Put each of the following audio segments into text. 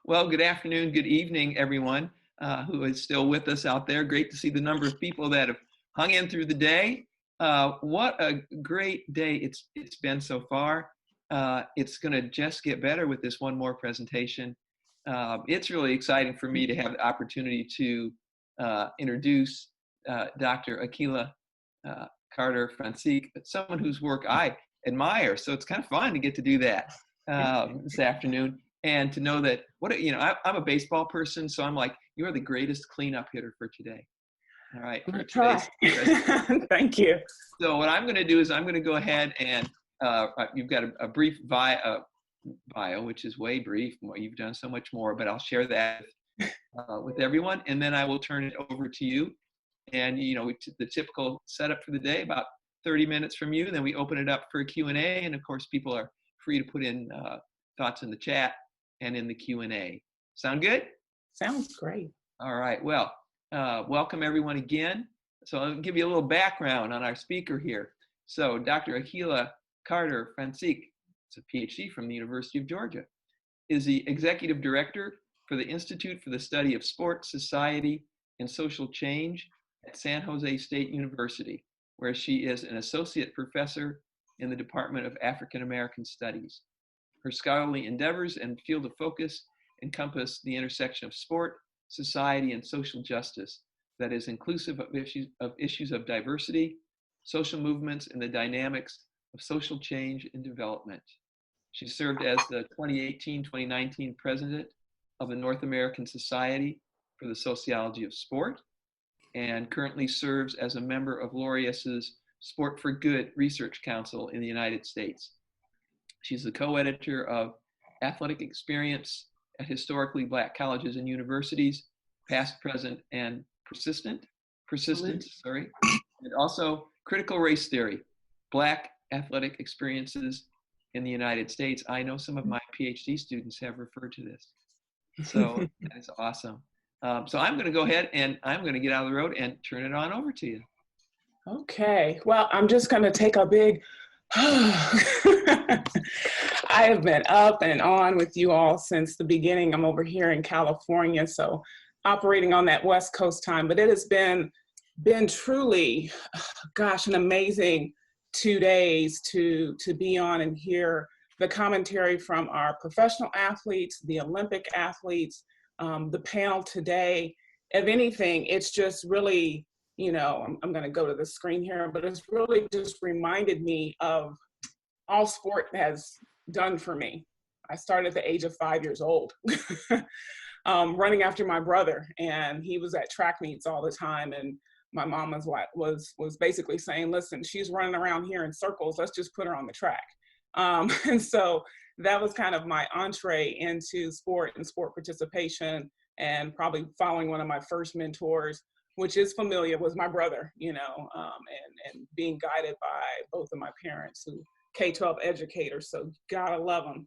Well, good afternoon, good evening, everyone who is still with us out there. Great to see the number of people that have hung in through the day. What a great day it's been so far. It's going to just get better with this one more presentation. It's really exciting for me to have the opportunity to introduce Dr. Akila Carter Francique, someone whose work I admire. So it's kind of fun to get to do that this afternoon. And to know that, I'm a baseball person, so I'm like, you're the greatest cleanup hitter for today. All right. I'm gonna try. Thank you. So what I'm going to do is I'm going to go ahead and you've got a brief bio, which is way brief. You've done so much more, but I'll share that with everyone, and then I will turn it over to you. And the typical setup for the day, about 30 minutes from you, and then we open it up for a Q&A, and of course, people are free to put in thoughts in the chat and in the Q&A. Sound good? Sounds great. All right. Well, welcome everyone again. So I'll give you a little background on our speaker here. So Dr. Akila Carter Francique, it's a PhD from the University of Georgia, is the executive director for the Institute for the Study of Sport, Society, and Social Change at San Jose State University, where she is an associate professor in the Department of African American Studies. Her scholarly endeavors and field of focus encompass the intersection of sport, society, and social justice that is inclusive of issues of diversity, social movements, and the dynamics of social change and development. She served as the 2018-2019 president of the North American Society for the Sociology of Sport, and currently serves as a member of Laureus's Sport for Good Research Council in the United States. She's the co-editor of Athletic Experience at Historically Black Colleges and Universities, Past, Present, and Persistence, and also Critical Race Theory, Black Athletic Experiences in the United States. I know some of my PhD students have referred to this. So that is awesome. So I'm going to go ahead and I'm going to get out of the road and turn it on over to you. Okay. Well, I'm just going to take a big I have been up and on with you all since the beginning. I'm over here in California, so operating on that West Coast time, but it has been truly, an amazing 2 days to be on and hear the commentary from our professional athletes, the Olympic athletes, the panel today. If anything, it's just really, I'm going to go to the screen here, but it's really just reminded me of all sport has done for me. I started at the age of 5 years old, running after my brother, and he was at track meets all the time. And my mom was basically saying, listen, she's running around here in circles. Let's just put her on the track. And so that was kind of my entree into sport and sport participation, and probably following one of my first mentors, which is familiar, was my brother, and being guided by both of my parents, who K-12 educators. So gotta love them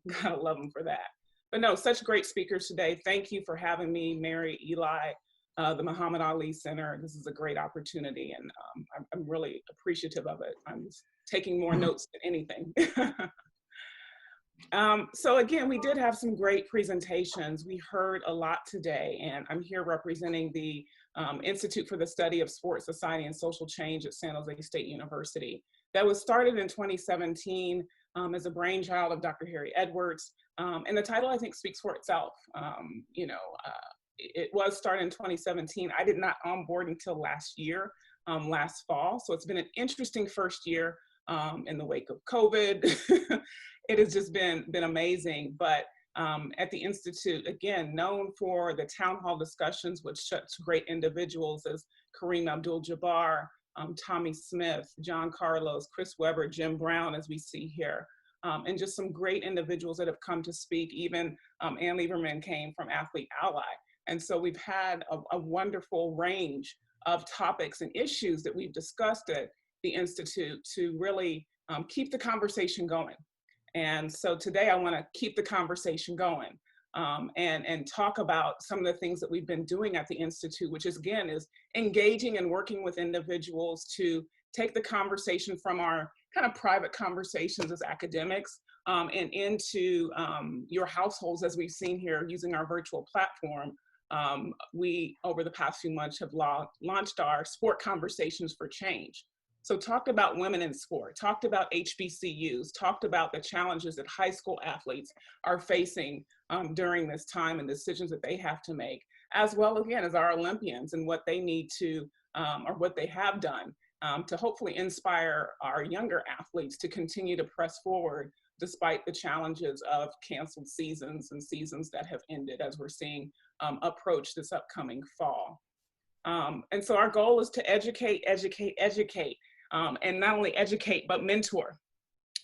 for that. But no, such great speakers today. Thank you for having me, Mary, Eli, the Muhammad Ali Center. This is a great opportunity, and I'm really appreciative of it. I'm taking more notes than anything. So again, we did have some great presentations. We heard a lot today, and I'm here representing the Institute for the Study of Sport, Society, and Social Change at San Jose State University. That was started in 2017 as a brainchild of Dr. Harry Edwards. And the title, I think, speaks for itself. It was started in 2017. I did not onboard until last year, last fall. So it's been an interesting first year in the wake of COVID. It has just been amazing. But at the Institute, again, known for the town hall discussions with such great individuals as Kareem Abdul-Jabbar, Tommy Smith, John Carlos, Chris Webber, Jim Brown, as we see here, and just some great individuals that have come to speak. Even Ann Lieberman came from Athlete Ally. And so we've had a wonderful range of topics and issues that we've discussed at the Institute to really keep the conversation going. And so today I want to keep the conversation going and talk about some of the things that we've been doing at the Institute, which is, again, is engaging and working with individuals to take the conversation from our kind of private conversations as academics and into your households, as we've seen here using our virtual platform. We, over the past few months, have launched our Sport Conversations for Change. So talked about women in sport, talked about HBCUs, talked about the challenges that high school athletes are facing during this time and decisions that they have to make, as well, again, as our Olympians and what they need to, or what they have done to hopefully inspire our younger athletes to continue to press forward despite the challenges of canceled seasons and seasons that have ended, as we're seeing approach this upcoming fall. And so our goal is to educate, and not only educate, but mentor.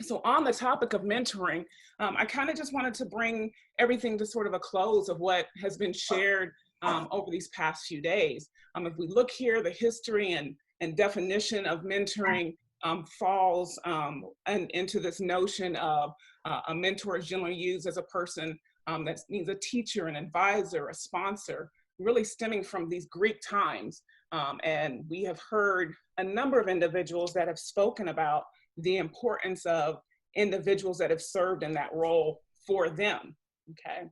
So on the topic of mentoring, I kind of just wanted to bring everything to sort of a close of what has been shared over these past few days. If we look here, the history and definition of mentoring falls and into this notion of a mentor is generally used as a person that means a teacher, an advisor, a sponsor, really stemming from these Greek times. And we have heard a number of individuals that have spoken about the importance of individuals that have served in that role for them, okay?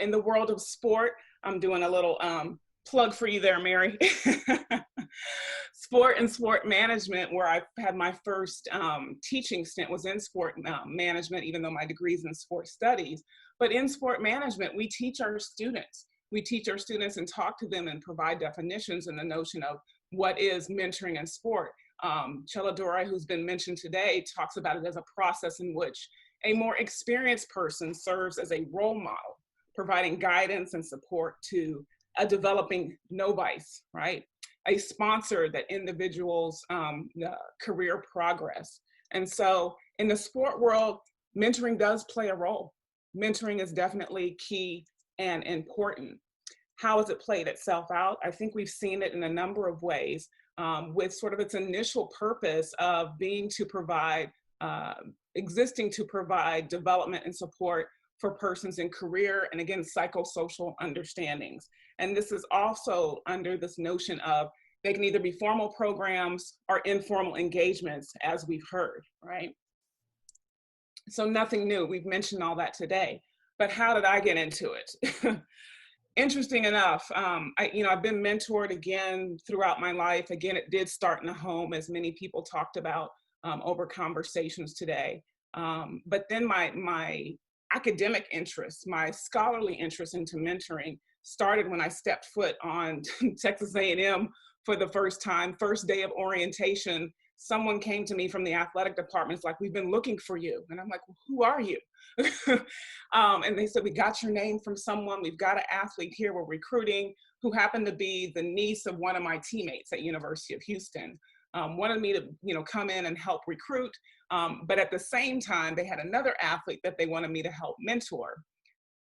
In the world of sport, I'm doing a little plug for you there, Mary. Sport and sport management, where I had my first teaching stint, was in sport management, even though my degree is in sport studies. But in sport management, we teach our students. We teach our students and talk to them and provide definitions and the notion of what is mentoring in sport. Cheladora, who's been mentioned today, talks about it as a process in which a more experienced person serves as a role model, providing guidance and support to a developing novice, right? A sponsor that individuals' career progress. And so in the sport world, mentoring does play a role. Mentoring is definitely key and important. How has it played itself out? I think we've seen it in a number of ways, with sort of its initial purpose of being to provide, existing to provide development and support for persons in career and, again, psychosocial understandings. And this is also under this notion of they can either be formal programs or informal engagements, as we've heard, right? So nothing new, we've mentioned all that today, but how did I get into it? Interesting enough, I've been mentored again throughout my life. Again, it did start in the home, as many people talked about over conversations today. But then my academic interest, my scholarly interest into mentoring started when I stepped foot on Texas A&M for the first time. First day of orientation, someone came to me from the athletic department. It's like, we've been looking for you. And I'm like, well, who are you? And they said, we got your name from someone. We've got an athlete here we're recruiting who happened to be the niece of one of my teammates at University of Houston. Wanted me to, come in and help recruit. But at the same time, they had another athlete that they wanted me to help mentor.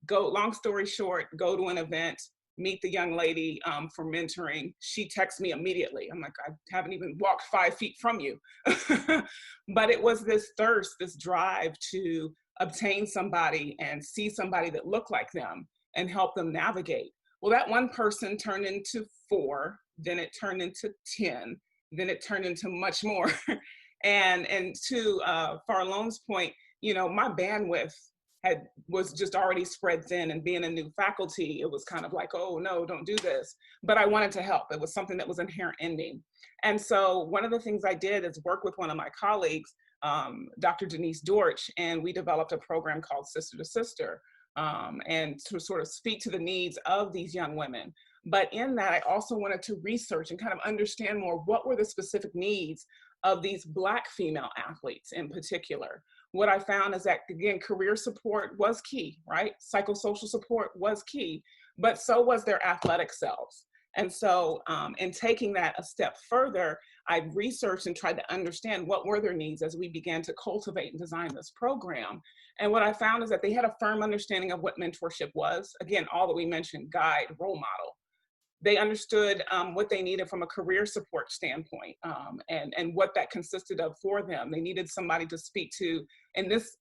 Long story short, go to an event, meet the young lady for mentoring. She texts me immediately. I'm like, I haven't even walked 5 feet from you. But it was this thirst, this drive to obtain somebody and see somebody that looked like them and help them navigate. Well, that one person turned into 4, then it turned into 10, then it turned into much more. and to Farlone's point, my bandwidth was just already spread thin, and being a new faculty, it was kind of like, oh no, don't do this. But I wanted to help. It was something that was inherent in me. And so one of the things I did is work with one of my colleagues, Dr. Denise Dortch, and we developed a program called Sister to Sister, and to sort of speak to the needs of these young women. But in that, I also wanted to research and kind of understand more what were the specific needs of these Black female athletes in particular. What I found is that, again, career support was key, right? Psychosocial support was key, but so was their athletic selves. And so in taking that a step further, I researched and tried to understand what were their needs as we began to cultivate and design this program. And what I found is that they had a firm understanding of what mentorship was. Again, all that we mentioned: guide, role model. They understood what they needed from a career support standpoint, and what that consisted of for them. They needed somebody to speak to, and this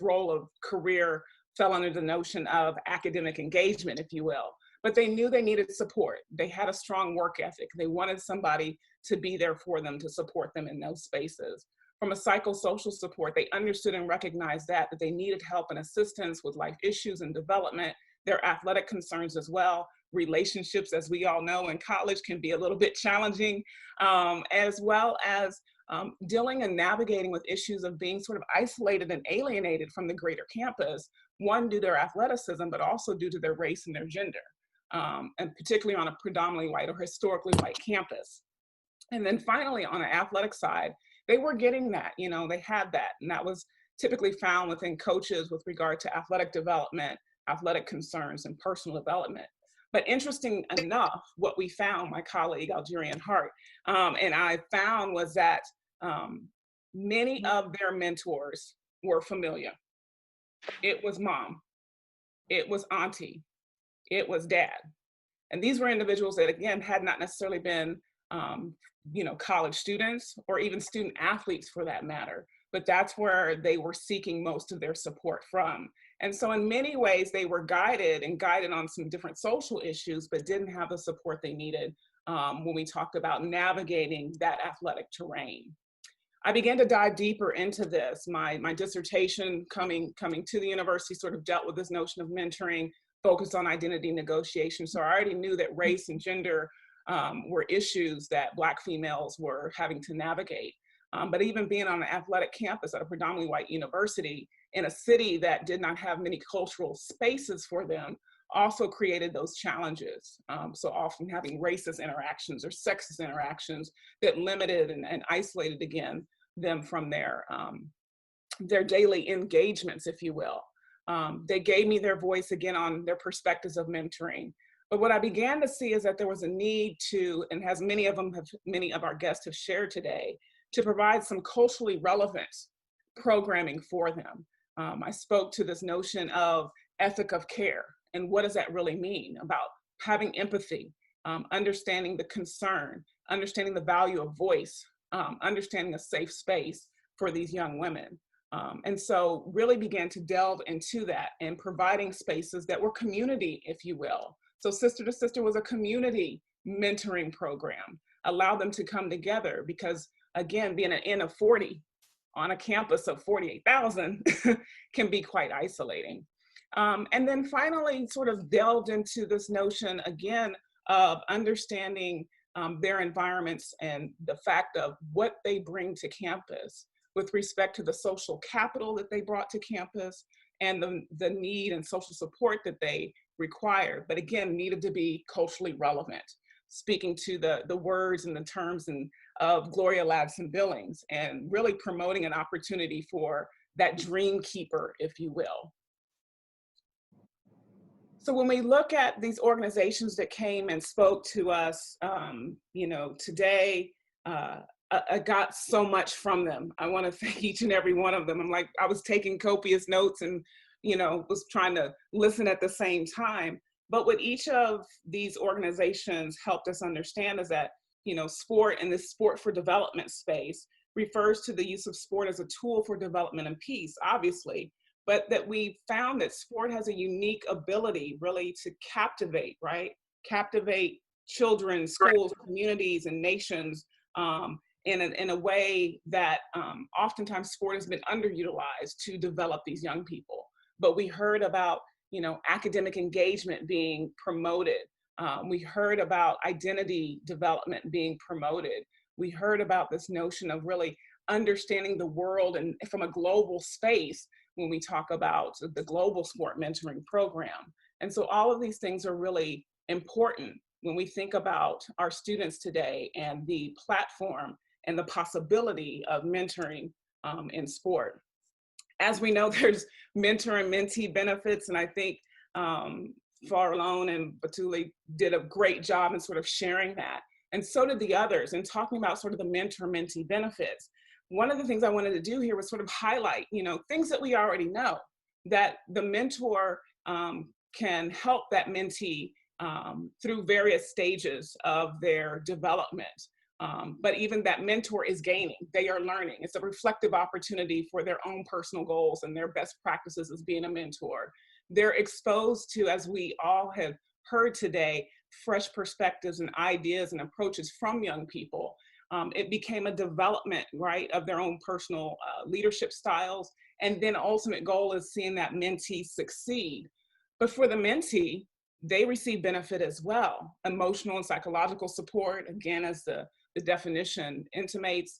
role of career fell under the notion of academic engagement, if you will. But they knew they needed support. They had a strong work ethic. They wanted somebody to be there for them, to support them in those spaces. from a psychosocial support, they understood and recognized that they needed help and assistance with life issues and development, their athletic concerns as well. Relationships, as we all know, in college can be a little bit challenging, as well as dealing and navigating with issues of being sort of isolated and alienated from the greater campus, one, due to their athleticism, but also due to their race and their gender, and particularly on a predominantly white or historically white campus. And then finally, on the athletic side, they were getting that, they had that. And that was typically found within coaches with regard to athletic development, athletic concerns, and personal development. But interesting enough, what we found, my colleague, Algerian Hart, and I found was that many of their mentors were familiar. It was mom, it was auntie, it was dad. And these were individuals that, again, had not necessarily been college students or even student athletes for that matter, but that's where they were seeking most of their support from. And so in many ways, they were guided on some different social issues, but didn't have the support they needed when we talked about navigating that athletic terrain. I began to dive deeper into this. My dissertation coming to the university sort of dealt with this notion of mentoring, focused on identity negotiation. So I already knew that race and gender were issues that Black females were having to navigate. But even being on an athletic campus at a predominantly white university in a city that did not have many cultural spaces for them also created those challenges. So often having racist interactions or sexist interactions that limited and isolated, again, them from their daily engagements, if you will. They gave me their voice, again, on their perspectives of mentoring. But what I began to see is that there was a need to, and as many of our guests have shared today, to provide some culturally relevant programming for them. I spoke to this notion of ethic of care, and what does that really mean about having empathy, understanding the concern, understanding the value of voice, understanding a safe space for these young women. And so really began to delve into that and providing spaces that were community, if you will. So Sister to Sister was a community mentoring program, allowed them to come together because, again, being an N of 40 on a campus of 48,000 can be quite isolating. And then finally sort of delved into this notion, again, of understanding their environments and the fact of what they bring to campus with respect to the social capital that they brought to campus and the need and social support that they required, but again, needed to be culturally relevant, speaking to the words and the terms of Gloria Ladson Billings, and really promoting an opportunity for that dream keeper, if you will. So when we look at these organizations that came and spoke to us, today, I got so much from them. I want to thank each and every one of them. I was taking copious notes and, was trying to listen at the same time. But what each of these organizations helped us understand is that, sport and this sport for development space refers to the use of sport as a tool for development and peace, obviously, but that we found that sport has a unique ability really to captivate, right? Captivate children, schools, communities, and nations in a way that oftentimes sport has been underutilized to develop these young people. But we heard about, academic engagement being promoted. We heard about identity development being promoted. We heard about this notion of really understanding the world and from a global space when we talk about the global sport mentoring program. And so all of these things are really important when we think about our students today and the platform and the possibility of mentoring in sport. As we know, there's mentor and mentee benefits, and I think Farlone and Batuli did a great job in sort of sharing that. And so did the others in talking about sort of the mentor-mentee benefits. One of the things I wanted to do here was sort of highlight, things that we already know, that the mentor can help that mentee through various stages of their development. But even that mentor is gaining, they are learning. It's a reflective opportunity for their own personal goals and their best practices as being a mentor. They're exposed to, as we all have heard today, fresh perspectives and ideas and approaches from young people. It became a development, right, of their own personal leadership styles. And then ultimate goal is seeing that mentee succeed. But for the mentee, they receive benefit as well. Emotional and psychological support, again, as the definition intimates,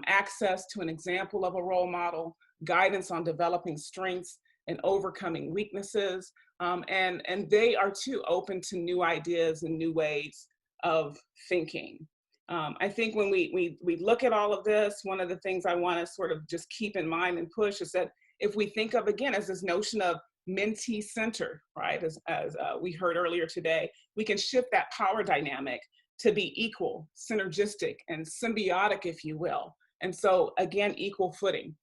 access to an example of a role model, guidance on developing strengths and overcoming weaknesses. And they are too open to new ideas and new ways of thinking. I think when we look at all of this, one of the things I want to sort of just keep in mind and push is that if we think of, again, as this notion of mentee centered, right, as we heard earlier today, we can shift that power dynamic to be equal, synergistic, and symbiotic, if you will. And so, again, equal footing.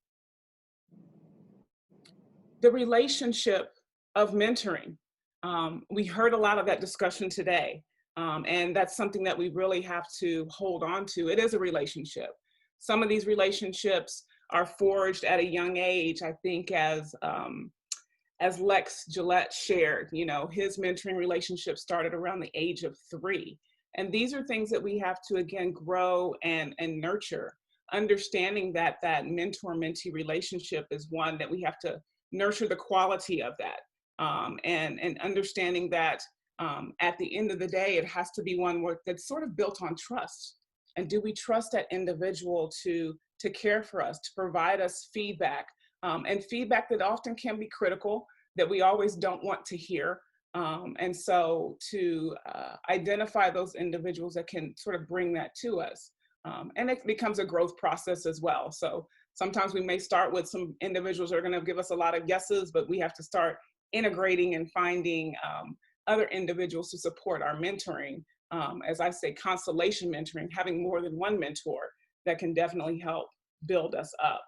The relationship of mentoring. We heard a lot of that discussion today. And that's something that we really have to hold on to. It is a relationship. Some of these relationships are forged at a young age. I think as Lex Gillette shared, you know, his mentoring relationship started around the age of 3. And these are things that we have to, again, grow and nurture, understanding that that mentor-mentee relationship is one that we have to nurture the quality of that, and understanding that at the end of the day, it has to be one that's sort of built on trust. And do we trust that individual to care for us, to provide us feedback, and feedback that often can be critical, that we always don't want to hear. And so to identify those individuals that can sort of bring that to us. And it becomes a growth process as well. So sometimes we may start with some individuals that are going to give us a lot of yeses, but we have to start integrating and finding other individuals to support our mentoring. As I say, constellation mentoring, having more than one mentor that can definitely help build us up.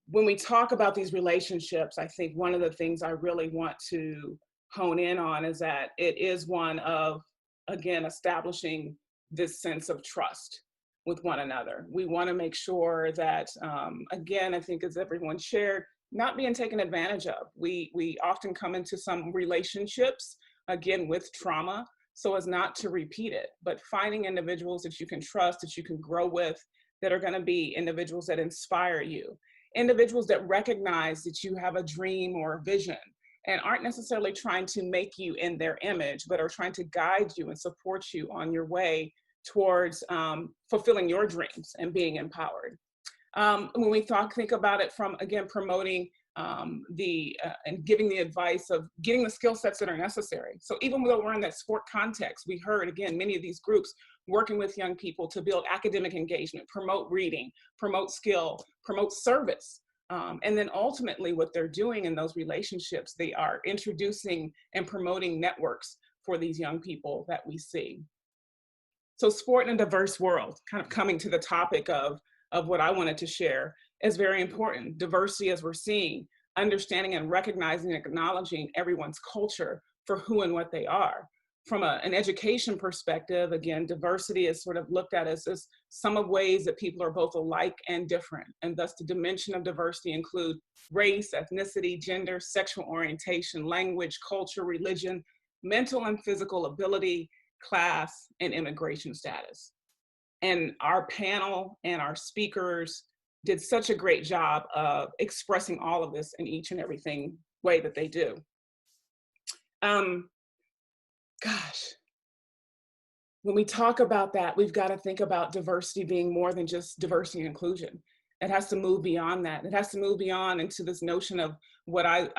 When we talk about these relationships, I think one of the things I really want to hone in on is that it is one of, again, establishing this sense of trust with one another. We want to make sure that, again, I think as everyone shared, not being taken advantage of. We often come into some relationships, again, with trauma, so as not to repeat it, but finding individuals that you can trust, that you can grow with, that are going to be individuals that inspire you, individuals that recognize that you have a dream or a vision and aren't necessarily trying to make you in their image, but are trying to guide you and support you on your way towards fulfilling your dreams and being empowered. When we think about it from, again, promoting and giving the advice of getting the skill sets that are necessary. So even though we're in that sport context, we heard, again, many of these groups working with young people to build academic engagement, promote reading, promote skill, promote service. And then ultimately what they're doing in those relationships, they are introducing and promoting networks for these young people that we see. So sport in a diverse world, kind of coming to the topic of what I wanted to share, is very important. Diversity, as we're seeing, understanding and recognizing and acknowledging everyone's culture for who and what they are. From an education perspective, again, diversity is sort of looked at as this sum of ways that people are both alike and different. And thus the dimension of diversity include race, ethnicity, gender, sexual orientation, language, culture, religion, mental and physical ability, class, and immigration status. And our panel and our speakers did such a great job of expressing all of this in each and everything way that they do. Gosh, when we talk about that, we've got to think about diversity being more than just diversity and inclusion. It has to move beyond that. It has to move beyond into this notion of what I've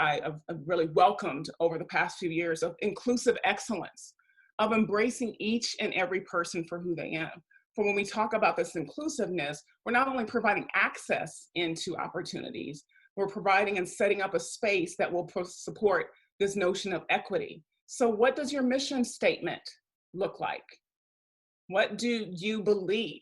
really welcomed over the past few years of inclusive excellence, of embracing each and every person for who they are. For when we talk about this inclusiveness, we're not only providing access into opportunities, we're providing and setting up a space that will support this notion of equity. So what does your mission statement look like? What do you believe?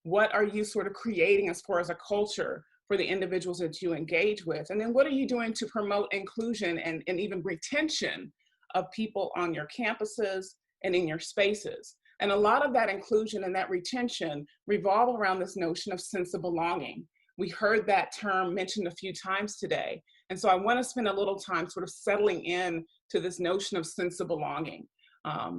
What are you sort of creating as far as a culture for the individuals that you engage with? And then what are you doing to promote inclusion and even retention of people on your campuses and in your spaces? And a lot of that inclusion and that retention revolve around this notion of sense of belonging. We heard that term mentioned a few times today. And so I want to spend a little time sort of settling in to this notion of sense of belonging.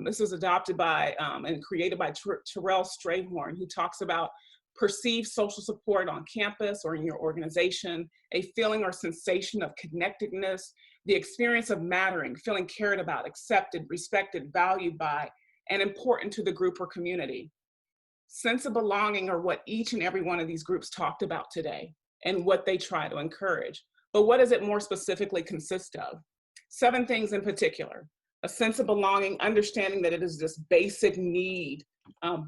This was adopted by and created by Terrell Strayhorn, who talks about perceived social support on campus or in your organization, a feeling or sensation of connectedness, the experience of mattering, feeling cared about, accepted, respected, valued by, and important to the group or community. Sense of belonging are what each and every one of these groups talked about today and what they try to encourage. But what does it more specifically consist of? 7 things in particular: a sense of belonging, understanding that it is this basic need,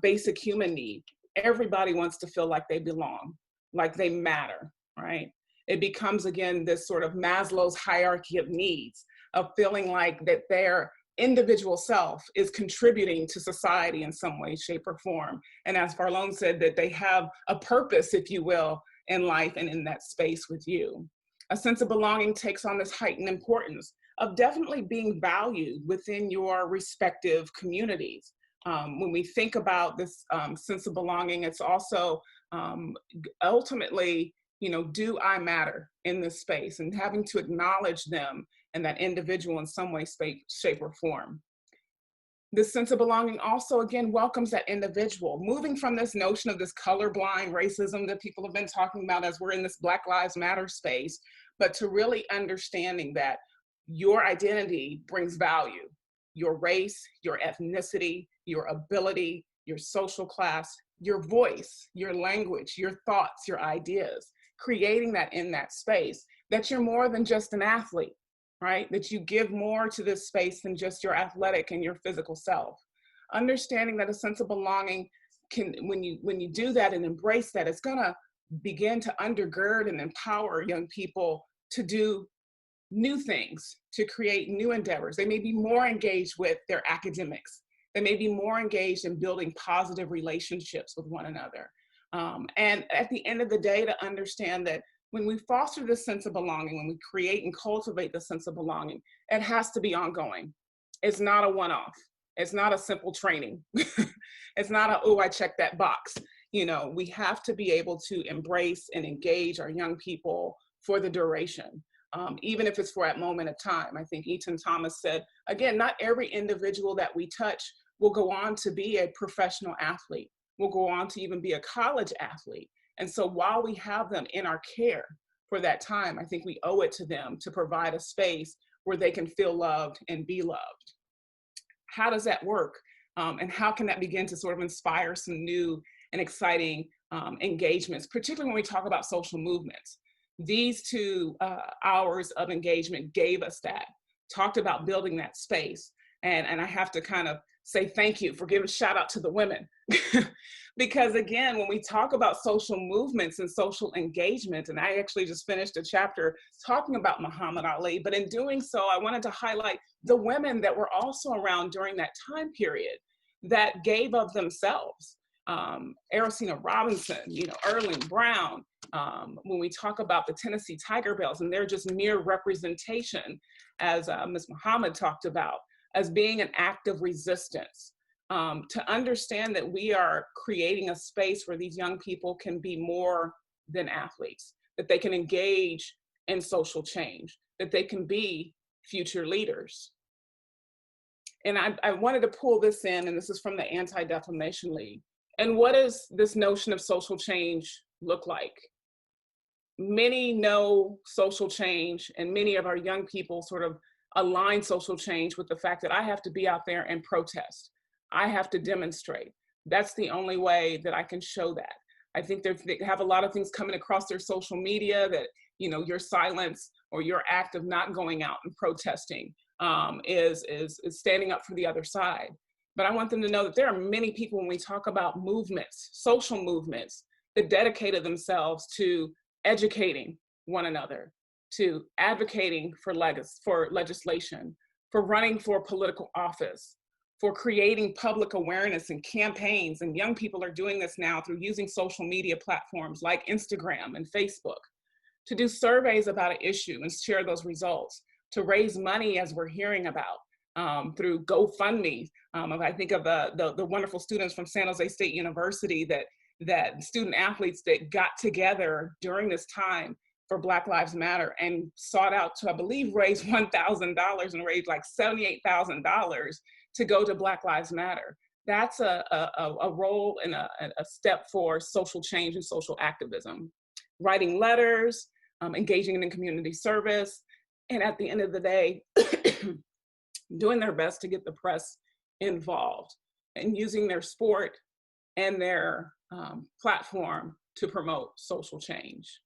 basic human need. Everybody wants to feel like they belong, like they matter, right? It becomes, again, this sort of Maslow's hierarchy of needs, of feeling like that their individual self is contributing to society in some way, shape, or form. And as Farlone said, that they have a purpose, if you will, in life and in that space with you. A sense of belonging takes on this heightened importance of definitely being valued within your respective communities. When we think about this sense of belonging, it's also ultimately, do I matter in this space, and having to acknowledge them and that individual in some way, shape, or form. This sense of belonging also, again, welcomes that individual, moving from this notion of this colorblind racism that people have been talking about as we're in this Black Lives Matter space, but to really understanding that your identity brings value. Your race, your ethnicity, your ability, your social class, your voice, your language, your thoughts, your ideas, creating that in that space, that you're more than just an athlete, right? That you give more to this space than just your athletic and your physical self. Understanding that a sense of belonging can, when you do that and embrace that, it's gonna begin to undergird and empower young people to do new things, to create new endeavors. They may be more engaged with their academics. They may be more engaged in building positive relationships with one another. And at the end of the day, to understand that when we foster this sense of belonging, when we create and cultivate the sense of belonging, it has to be ongoing. It's not a one-off. It's not a simple training. It's not a, oh, I checked that box. We have to be able to embrace and engage our young people for the duration. Even if it's for a moment of time. I think Eaton Thomas said, again, not every individual that we touch will go on to be a professional athlete, will go on to even be a college athlete. And so while we have them in our care for that time, I think we owe it to them to provide a space where they can feel loved and be loved. How does that work? And how can that begin to sort of inspire some new and exciting engagements, particularly when we talk about social movements? These 2 hours of engagement gave us that, talked about building that space. And I have to kind of say thank you for giving a shout out to the women. Because again, when we talk about social movements and social engagement, and I actually just finished a chapter talking about Muhammad Ali, but in doing so, I wanted to highlight the women that were also around during that time period that gave of themselves. Erosina Robinson, Erling Brown, when we talk about the Tennessee Tiger Bells, and they're just mere representation, as Ms. Muhammad talked about, as being an act of resistance. To understand that we are creating a space where these young people can be more than athletes, that they can engage in social change, that they can be future leaders. And I wanted to pull this in, and this is from the Anti-Defamation League. And what does this notion of social change look like? Many know social change, and many of our young people sort of align social change with the fact that I have to be out there and protest. I have to demonstrate. That's the only way that I can show that. I think they have a lot of things coming across their social media that, your silence or your act of not going out and protesting is standing up for the other side. But I want them to know that there are many people, when we talk about movements, social movements, that dedicated themselves to educating one another, to advocating for legislation, for running for political office, for creating public awareness and campaigns. And young people are doing this now through using social media platforms like Instagram and Facebook, to do surveys about an issue and share those results, to raise money, as we're hearing about, through GoFundMe. I think of the wonderful students from San Jose State University, that student athletes that got together during this time for Black Lives Matter and sought out to, I believe, raise $1,000 and raise like $78,000 to go to Black Lives Matter. That's a role and a step for social change and social activism. Writing letters, engaging in community service, and at the end of the day, doing their best to get the press involved and using their sport and their platform to promote social change.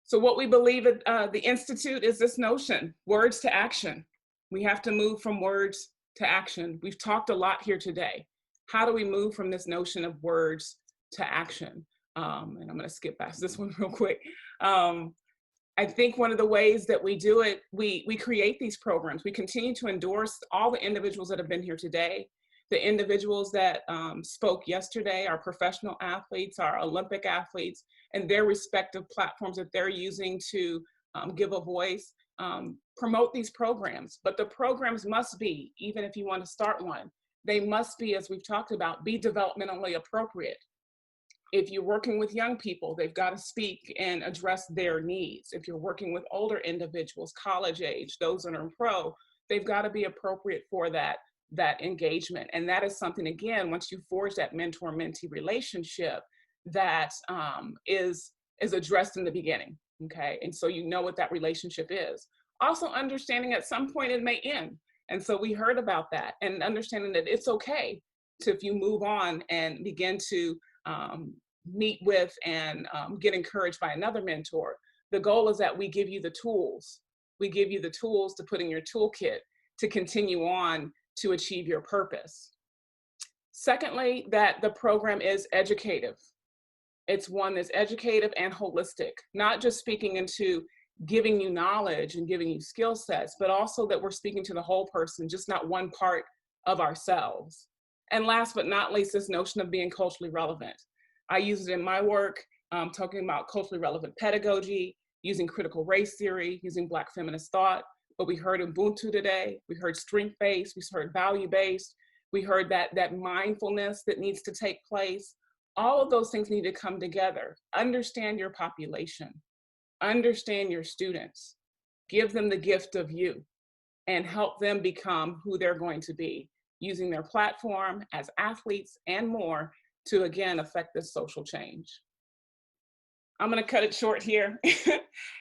So what we believe at the Institute is this notion, words to action. We have to move from words to action. We've talked a lot here today. How do we move from this notion of words to action? And I'm gonna skip past this one real quick. I think one of the ways that we do it, we create these programs. We continue to endorse all the individuals that have been here today, the individuals that spoke yesterday, our professional athletes, our Olympic athletes, and their respective platforms that they're using to give a voice, promote these programs. But the programs must be, even if you want to start one, they must be, as we've talked about, be developmentally appropriate. If you're working with young people, they've got to speak and address their needs. If you're working with older individuals, college age, those that are in pro, they've got to be appropriate for that engagement. And that is something, again, once you forge that mentor-mentee relationship, that is addressed in the beginning, okay? And so you know what that relationship is. Also understanding at some point it may end. And so we heard about that, and understanding that it's okay to, if you move on and begin to meet with and get encouraged by another mentor. The goal is that we give you the tools. We give you the tools to put in your toolkit to continue on to achieve your purpose. Secondly, that the program is educative. It's one that's educative and holistic, not just speaking into giving you knowledge and giving you skill sets, but also that we're speaking to the whole person, just not one part of ourselves. And last but not least, this notion of being culturally relevant. I use it in my work, talking about culturally relevant pedagogy, using critical race theory, using Black feminist thought. But we heard Ubuntu today, we heard strength-based, we heard value-based, we heard that mindfulness that needs to take place. All of those things need to come together. Understand your population, understand your students, give them the gift of you, and help them become who they're going to be, using their platform as athletes and more to, again, affect this social change. I'm gonna cut it short here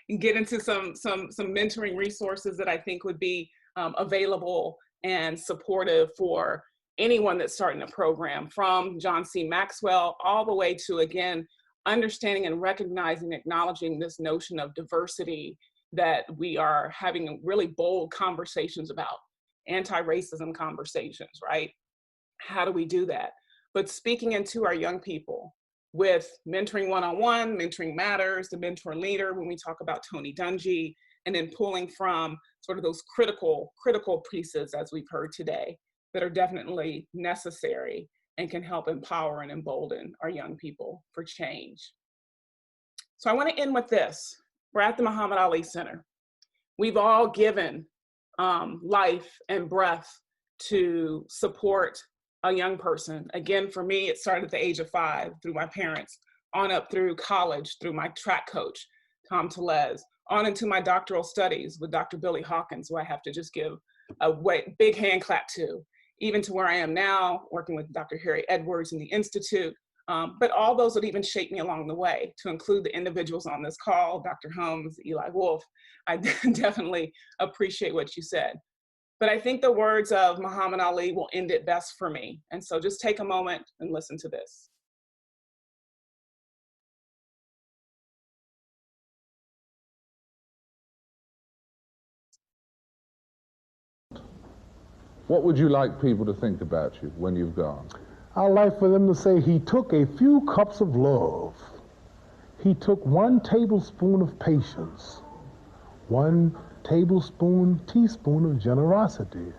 and get into some mentoring resources that I think would be available and supportive for anyone that's starting a program, from John C. Maxwell all the way to, again, understanding and recognizing, acknowledging this notion of diversity that we are having really bold conversations about, anti-racism conversations, right? How do we do that? But speaking into our young people with mentoring one-on-one, mentoring matters, the mentor leader, when we talk about Tony Dungy, and then pulling from sort of those critical pieces, as we've heard today, that are definitely necessary and can help empower and embolden our young people for change. So I want to end with this. We're at the Muhammad Ali Center. We've all given life and breath to support a young person. Again, for me, it started at the age of 5 through my parents, on up through college, through my track coach, Tom Tellez, on into my doctoral studies with Dr. Billy Hawkins, who I have to just give a big hand clap to, even to where I am now, working with Dr. Harry Edwards in the Institute, but all those that even shaped me along the way, to include the individuals on this call, Dr. Holmes, Eli Wolf. I definitely appreciate what you said. But I think the words of Muhammad Ali will end it best for me. And so just take a moment and listen to this. What would you like people to think about you when you've gone? I'd like for them to say he took a few cups of love. He took 1 tablespoon of patience, 1 teaspoon of generosity,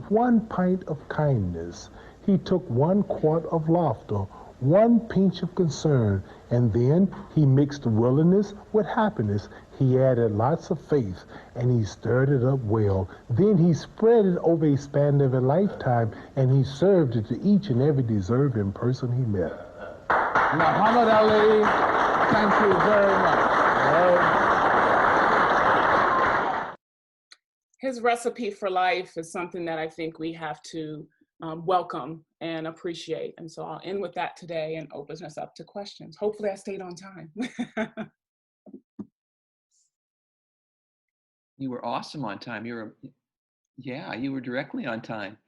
1 pint of kindness. He took 1 quart of laughter, 1 pinch of concern, and then he mixed willingness with happiness. He added lots of faith, and he stirred it up well. Then he spread it over a span of a lifetime, and he served it to each and every deserving person he met. Muhammad Ali, thank you very much. His recipe for life is something that I think we have to welcome and appreciate. And so I'll end with that today and open us up to questions. Hopefully I stayed on time. You were awesome on time. You were directly on time.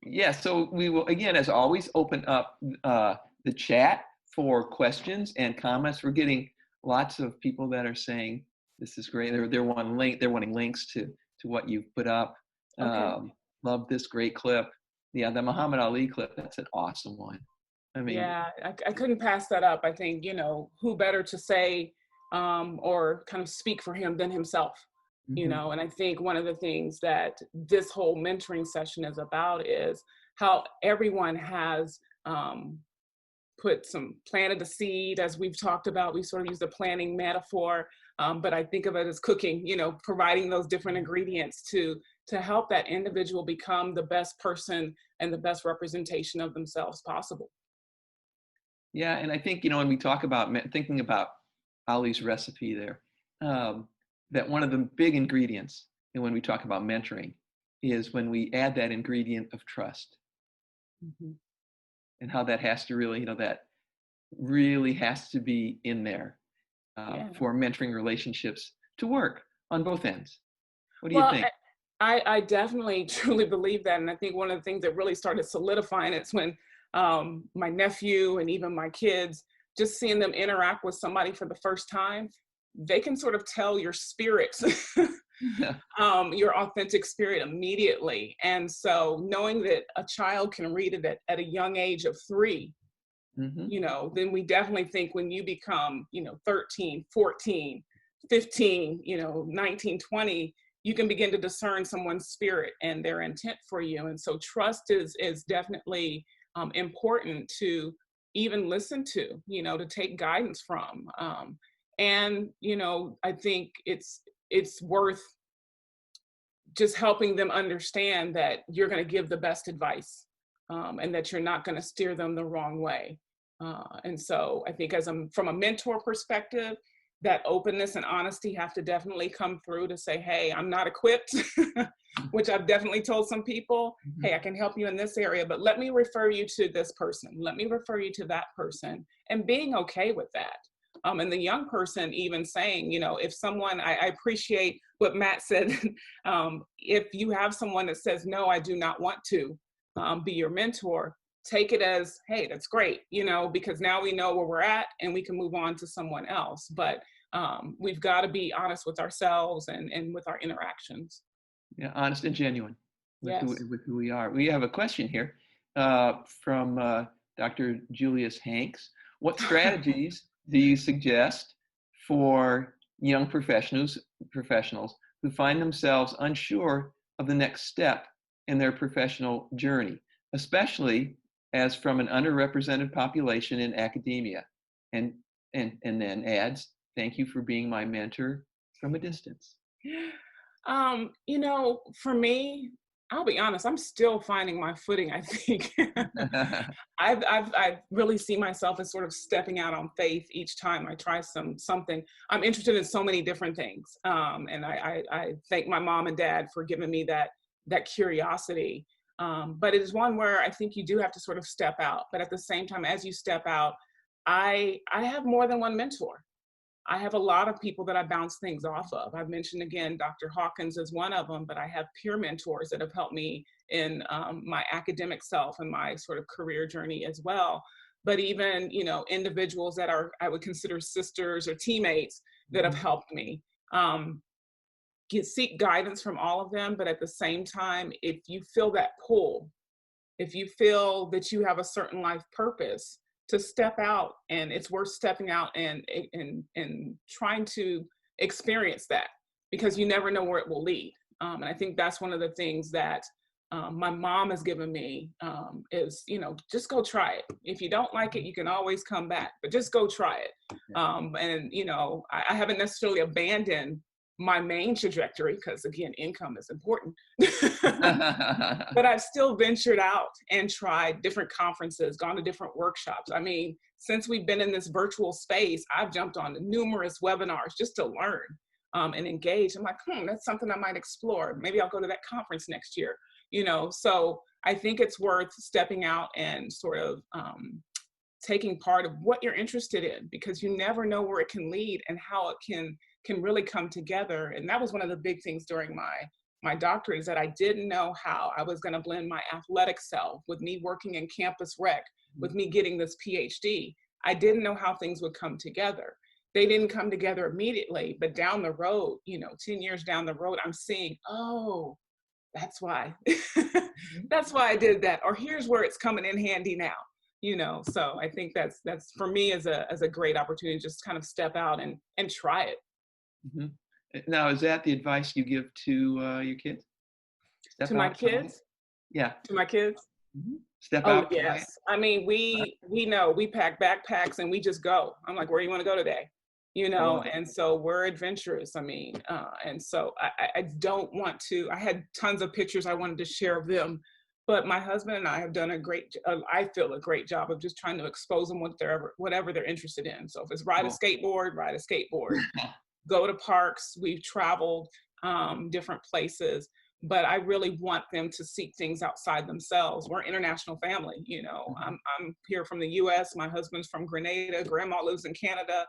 Yeah, so we will, again, as always, open up the chat for questions and comments. We're getting lots of people that are saying, this is great. They're wanting links to what you've put up. Okay. Love this great clip. Yeah, the Muhammad Ali clip, that's an awesome one. I mean, yeah, I couldn't pass that up. I think, who better to say or kind of speak for him than himself, mhm. and I think one of the things that this whole mentoring session is about is how everyone has planted a seed, as we've talked about. We sort of use the planting metaphor, but I think of it as cooking, providing those different ingredients to help that individual become the best person and the best representation of themselves possible. Yeah, and I think, when we talk about thinking about Ali's recipe there, that one of the big ingredients, and when we talk about mentoring, is when we add that ingredient of trust, Mm-hmm. and how that has to really, that really has to be in there Yeah. for mentoring relationships to work on both ends. What do you Well, think? I definitely truly believe that. And I think one of the things that really started solidifying it's when my nephew and even my kids, just seeing them interact with somebody for the first time, they can sort of tell your spirit, your authentic spirit immediately. And so knowing that a child can read it at a young age of 3, Hmm. then we definitely think when you become, 13, 14, 15, 19, 20, you can begin to discern someone's spirit and their intent for you. And so trust is definitely important to even listen to take guidance from. And, I think it's worth just helping them understand that you're going to give the best advice, and that you're not going to steer them the wrong way. And so I think from a mentor perspective, that openness and honesty have to definitely come through to say, hey, I'm not equipped, which I've definitely told some people, Hmm. hey, I can help you in this area, but let me refer you to this person. Let me refer you to that person, and being okay with that. And the young person even saying, if someone, I appreciate what Matt said, if you have someone that says, no, I do not want to be your mentor, take it as, hey, that's great, because now we know where we're at and we can move on to someone else. But we've got to be honest with ourselves and with our interactions. Yeah, honest and genuine Yes. with who we are. We have a question here from Dr. Julius Hanks. What strategies do you suggest for young professionals who find themselves unsure of the next step in their professional journey, especially as from an underrepresented population in academia? And then adds, thank you for being my mentor from a distance. For me, I'll be honest, I'm still finding my footing, I think. I really see myself as sort of stepping out on faith each time I try something. I'm interested in so many different things. And I thank my mom and dad for giving me that curiosity. But it is one where I think you do have to sort of step out. But at the same time, as you step out, I have more than one mentor. I have a lot of people that I bounce things off of. I've mentioned again, Dr. Hawkins is one of them, but I have peer mentors that have helped me in my academic self and my sort of career journey as well. But even, individuals that I would consider sisters or teammates that have helped me. Seek guidance from all of them, but at the same time, if you feel that pull, if you feel that you have a certain life purpose, to step out, and it's worth stepping out and trying to experience that, because you never know where it will lead. And I think that's one of the things that my mom has given me is, just go try it. If you don't like it, you can always come back, but just go try it. And, I haven't necessarily abandoned my main trajectory, because again, income is important. But I've still ventured out and tried different conferences, gone to different workshops. I mean, since we've been in this virtual space, I've jumped on numerous webinars just to learn. and engaged. I'm like, that's something I might explore. Maybe I'll go to that conference next year, So I think it's worth stepping out and sort of taking part of what you're interested in, because you never know where it can lead and how it can really come together. And that was one of the big things during my doctorate, is that I didn't know how I was going to blend my athletic self with me working in campus rec, with me getting this PhD. I didn't know how things would come together. They didn't come together immediately, but down the road, 10 years down the road, I'm seeing, oh, that's why. That's why I did that. Or here's where it's coming in handy now. So I think that's for me as a great opportunity to just kind of step out and try it. Mm-hmm. Now, is that the advice you give to your kids? To my kids? Yeah. To my kids? Mm-hmm. Step Oh, out. yes. I mean, we know we pack backpacks and we just go. I'm like, where do you want to go today? And so we're adventurous. I mean, and so I don't want to, I had tons of pictures I wanted to share of them, but my husband and I have done I feel a great job of just trying to expose them whatever they're interested in. So if it's ride a skateboard, go to parks. We've traveled different places, but I really want them to seek things outside themselves. We're an international family, I'm here from the US, my husband's from Grenada, grandma lives in Canada,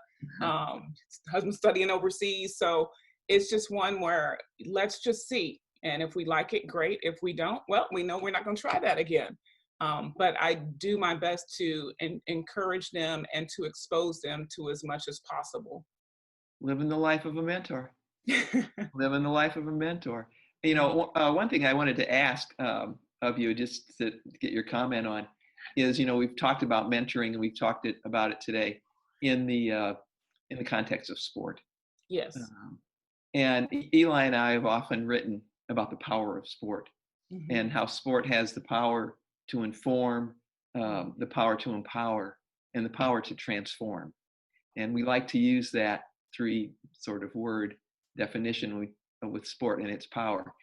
husband's studying overseas. So it's just one where let's just see. And if we like it, great. If we don't, well, we know we're not going to try that again. But I do my best to encourage them and to expose them to as much as possible. Living the life of a mentor. Living the life of a mentor. One thing I wanted to ask of you, just to get your comment on, is we've talked about mentoring and we've talked about it today in the context of sport. Yes. And Eli and I have often written about the power of sport, and how sport has the power to inform, the power to empower, and the power to transform. And we like to use that three sort of word definition with sport and its power.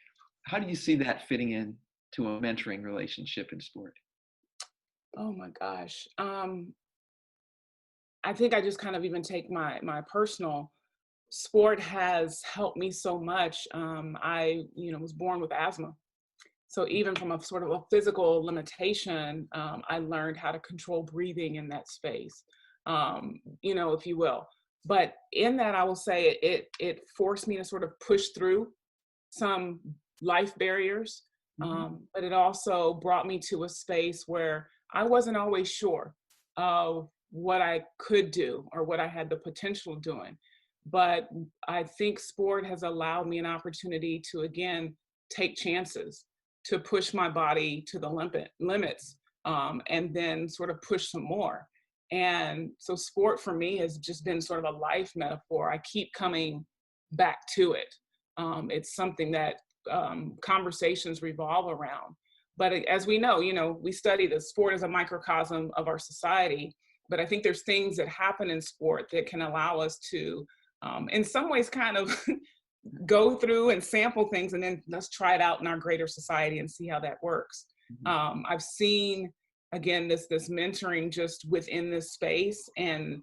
How do you see that fitting in to a mentoring relationship in sport? Oh my gosh. I think I just kind of even take my personal. Sport has helped me so much. I was born with asthma. So even from a sort of a physical limitation, I learned how to control breathing in that space, if you will. But in that, I will say it forced me to sort of push through some life barriers. But it also brought me to a space where I wasn't always sure of what I could do or what I had the potential of doing. But I think sport has allowed me an opportunity to, again, take chances, to push my body to the limits, and then sort of push some more. And so sport for me has just been sort of a life metaphor. I keep coming back to it. It's something that conversations revolve around. But as we know, we study that sport is a microcosm of our society. But I think there's things that happen in sport that can allow us to, in some ways, kind of go through and sample things, and then let's try it out in our greater society and see how that works. I've seen, again, this mentoring just within this space, and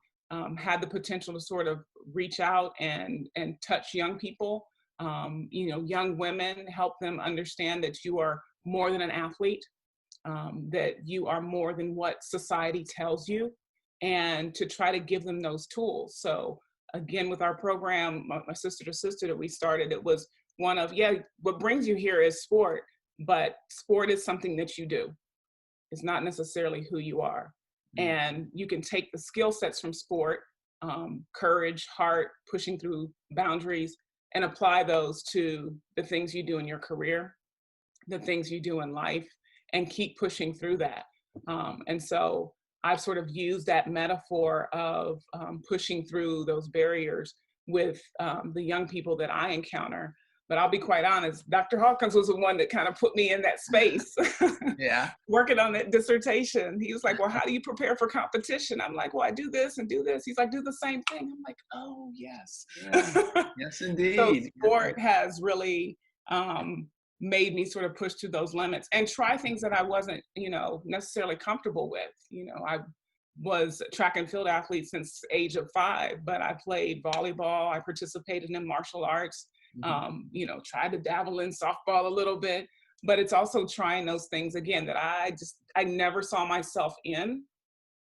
had the potential to sort of reach out and touch young people, young women, help them understand that you are more than an athlete, that you are more than what society tells you, and to try to give them those tools. So again, with our program, my Sister to Sister that we started, it was one of, what brings you here is sport, but sport is something that you do. It's not necessarily who you are. And you can take the skill sets from sport, courage, heart, pushing through boundaries, and apply those to the things you do in your career, the things you do in life, and keep pushing through that. And so I've sort of used that metaphor of pushing through those barriers with the young people that I encounter. But I'll be quite honest, Dr. Hawkins was the one that kind of put me in that space. Yeah. Working on that dissertation. He was like, well, how do you prepare for competition? I'm like, well, I do this and do this. He's like, do the same thing. I'm like, oh, yes. Yeah. Yes, indeed. So sport has really made me sort of push to those limits and try things that I wasn't, necessarily comfortable with. I've was a track and field athlete since the age of 5, but I played volleyball. I participated in martial arts, tried to dabble in softball a little bit, but it's also trying those things again that I never saw myself in.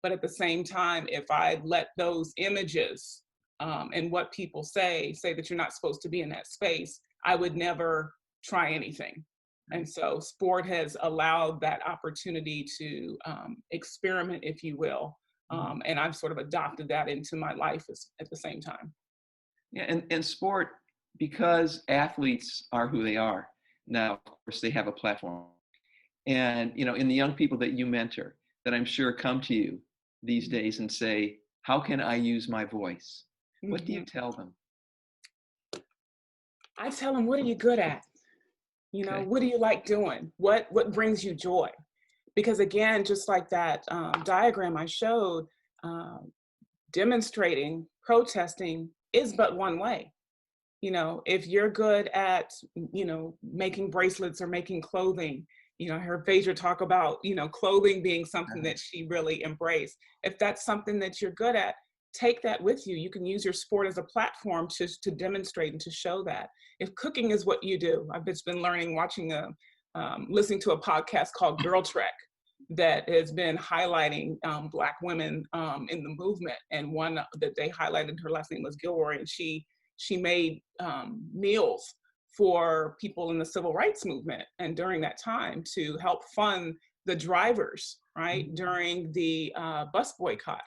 But at the same time, if I let those images and what people say that you're not supposed to be in that space, I would never try anything. And so sport has allowed that opportunity to experiment, if you will. And I've sort of adopted that into my life at the same time. Yeah, and sport, because athletes are who they are, now, of course, they have a platform. And, in the young people that you mentor, that I'm sure come to you these days and say, how can I use my voice? What do you tell them? I tell them, what are you good at? Okay. What do you like doing? What brings you joy? Because again, just like that diagram I showed, demonstrating, protesting is but one way. If you're good at, making bracelets or making clothing, I heard Phaedra talk about, clothing being something that she really embraced. If that's something that you're good at, take that with you. You can use your sport as a platform to demonstrate and to show that. If cooking is what you do, I've just been learning, listening to a podcast called Girl Trek that has been highlighting Black women in the movement. And one that they highlighted, her last name was Gilroy, and she made meals for people in the civil rights movement and during that time to help fund the drivers, right, during the bus boycott.